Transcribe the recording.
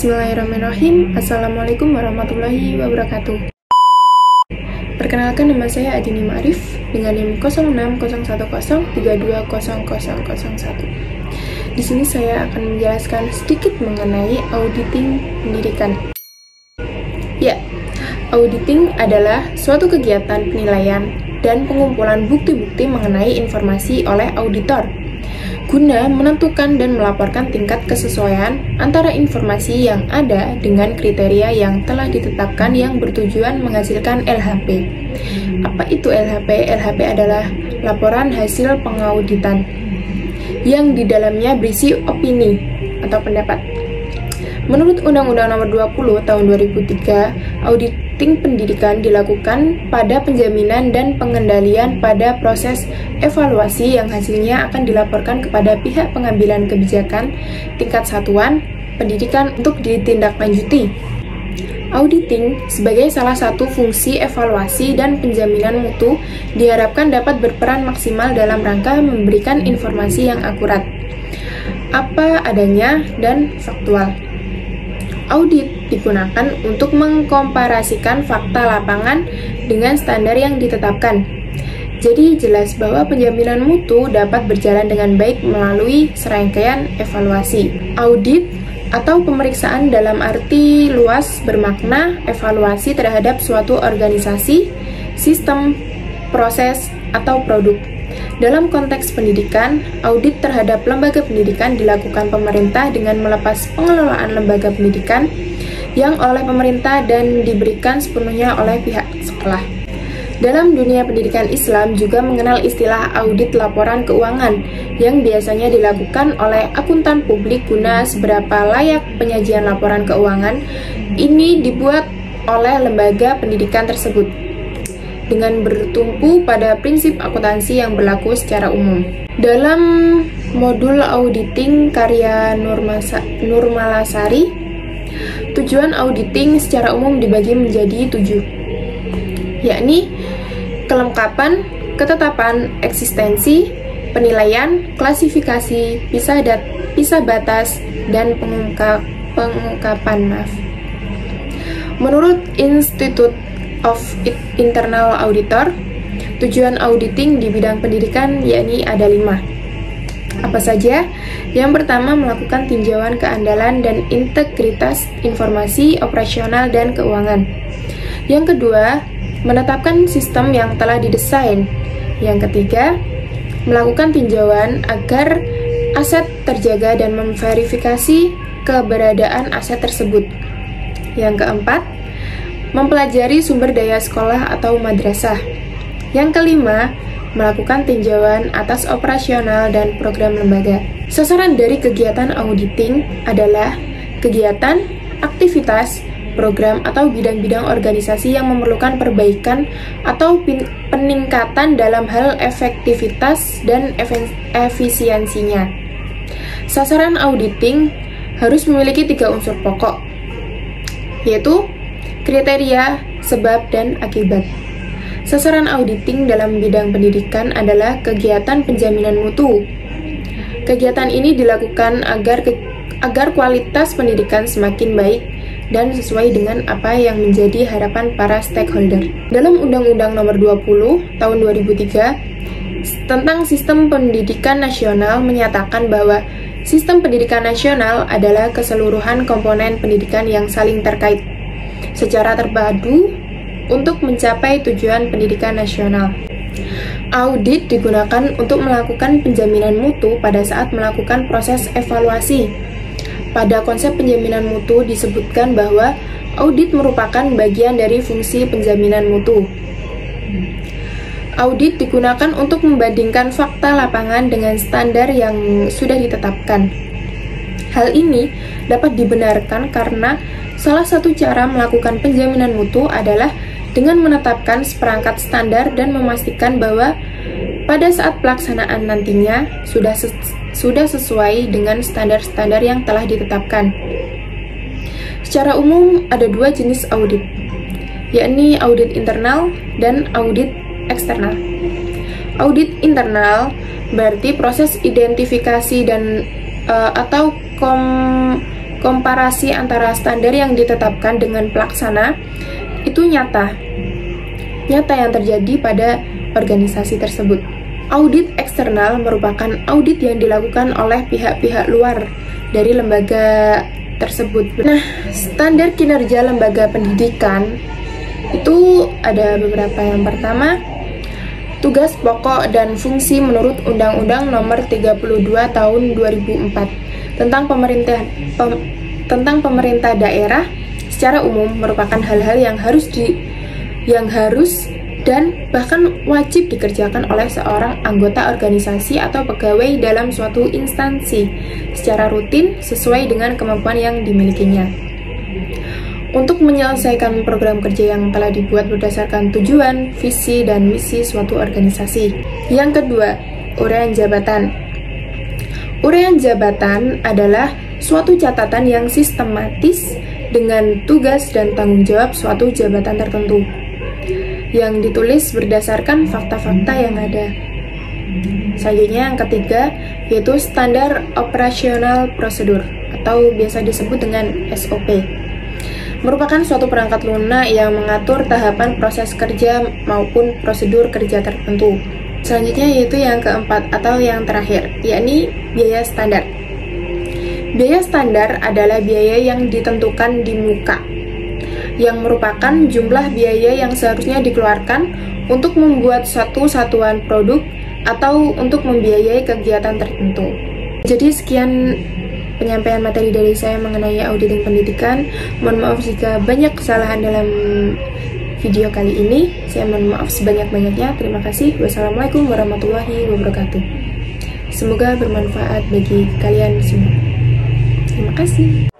Bismillahirrahmanirrahim. Assalamualaikum warahmatullahi wabarakatuh. Perkenalkan, nama saya Adini Ma'arif dengan NIM 060103200001. Di sini saya akan menjelaskan sedikit mengenai auditing pendidikan. Ya, auditing adalah suatu kegiatan penilaian dan pengumpulan bukti-bukti mengenai informasi oleh auditor guna menentukan dan melaporkan tingkat kesesuaian antara informasi yang ada dengan kriteria yang telah ditetapkan yang bertujuan menghasilkan LHP. Apa itu LHP? LHP adalah laporan hasil pengauditan yang di dalamnya berisi opini atau pendapat. Menurut Undang-Undang Nomor 20 Tahun 2003, auditing pendidikan dilakukan pada penjaminan dan pengendalian pada proses evaluasi yang hasilnya akan dilaporkan kepada pihak pengambilan kebijakan tingkat satuan pendidikan untuk ditindaklanjuti. Auditing sebagai salah satu fungsi evaluasi dan penjaminan mutu diharapkan dapat berperan maksimal dalam rangka memberikan informasi yang akurat, apa adanya, dan faktual. Audit digunakan untuk mengkomparasikan fakta lapangan dengan standar yang ditetapkan. Jadi jelas bahwa penjaminan mutu dapat berjalan dengan baik melalui serangkaian evaluasi. Audit atau pemeriksaan dalam arti luas bermakna evaluasi terhadap suatu organisasi, sistem, proses, atau produk. Dalam konteks pendidikan, audit terhadap lembaga pendidikan dilakukan pemerintah dengan melepas pengelolaan lembaga pendidikan yang oleh pemerintah dan diberikan sepenuhnya oleh pihak sekolah. Dalam dunia pendidikan Islam juga mengenal istilah audit laporan keuangan yang biasanya dilakukan oleh akuntan publik guna seberapa layak penyajian laporan keuangan ini dibuat oleh lembaga pendidikan tersebut, dengan bertumpu pada prinsip akuntansi yang berlaku secara umum. Dalam modul auditing karya Nurmalasari, tujuan auditing secara umum dibagi menjadi 7, yakni kelengkapan, ketetapan eksistensi, penilaian, klasifikasi, pisah batas, dan pengungkapan. Menurut Institute of Internal Auditor, tujuan auditing di bidang pendidikan yakni ada 5. Apa saja? Yang pertama, melakukan tinjauan keandalan dan integritas informasi operasional dan keuangan. Yang kedua, menetapkan sistem yang telah didesain. Yang ketiga, melakukan tinjauan agar aset terjaga dan memverifikasi keberadaan aset tersebut. Yang keempat, mempelajari sumber daya sekolah atau madrasah. Yang kelima, melakukan tinjauan atas operasional dan program lembaga. Sasaran dari kegiatan auditing adalah kegiatan, aktivitas, program atau bidang-bidang organisasi yang memerlukan perbaikan atau peningkatan dalam hal efektivitas dan efisiensinya. Sasaran auditing harus memiliki 3 unsur pokok, yaitu kriteria, sebab, dan akibat. Sasaran auditing dalam bidang pendidikan adalah kegiatan penjaminan mutu. Kegiatan ini dilakukan agar kualitas pendidikan semakin baik dan sesuai dengan apa yang menjadi harapan para stakeholder. Dalam Undang-Undang Nomor 20 Tahun 2003 tentang Sistem Pendidikan Nasional menyatakan bahwa sistem pendidikan nasional adalah keseluruhan komponen pendidikan yang saling terkait secara terpadu untuk mencapai tujuan pendidikan nasional. Audit digunakan untuk melakukan penjaminan mutu pada saat melakukan proses evaluasi. Pada konsep penjaminan mutu disebutkan bahwa audit merupakan bagian dari fungsi penjaminan mutu. Audit digunakan untuk membandingkan fakta lapangan dengan standar yang sudah ditetapkan. Hal ini dapat dibenarkan karena salah satu cara melakukan penjaminan mutu adalah dengan menetapkan seperangkat standar dan memastikan bahwa pada saat pelaksanaan nantinya sudah sesuai dengan standar-standar yang telah ditetapkan. Secara umum ada 2 jenis audit, yakni audit internal dan audit eksternal. Audit internal berarti proses identifikasi dan atau komparasi antara standar yang ditetapkan dengan pelaksana itu nyata yang terjadi pada organisasi tersebut. Audit eksternal merupakan audit yang dilakukan oleh pihak-pihak luar dari lembaga tersebut. Nah, standar kinerja lembaga pendidikan itu ada beberapa. Yang pertama, tugas pokok dan fungsi menurut Undang-Undang Nomor 32 Tahun 2004 tentang pemerintah daerah secara umum merupakan hal-hal yang harus dan bahkan wajib dikerjakan oleh seorang anggota organisasi atau pegawai dalam suatu instansi secara rutin sesuai dengan kemampuan yang dimilikinya. Untuk menyelesaikan program kerja yang telah dibuat berdasarkan tujuan, visi, dan misi suatu organisasi. Yang kedua, uraian jabatan. Uraian jabatan adalah suatu catatan yang sistematis dengan tugas dan tanggung jawab suatu jabatan tertentu yang ditulis berdasarkan fakta-fakta yang ada. Selanjutnya yang ketiga, yaitu standar operasional prosedur atau biasa disebut dengan SOP. Merupakan suatu perangkat lunak yang mengatur tahapan proses kerja maupun prosedur kerja tertentu. Selanjutnya yaitu yang keempat atau yang terakhir, yakni biaya standar. Biaya standar adalah biaya yang ditentukan di muka, yang merupakan jumlah biaya yang seharusnya dikeluarkan untuk membuat suatu satuan produk atau untuk membiayai kegiatan tertentu. Jadi sekian penyampaian materi dari saya mengenai auditing pendidikan. Mohon maaf jika banyak kesalahan dalam video kali ini. Saya mohon maaf sebanyak-banyaknya. Terima kasih. Wassalamualaikum warahmatullahi wabarakatuh. Semoga bermanfaat bagi kalian semua. Terima kasih.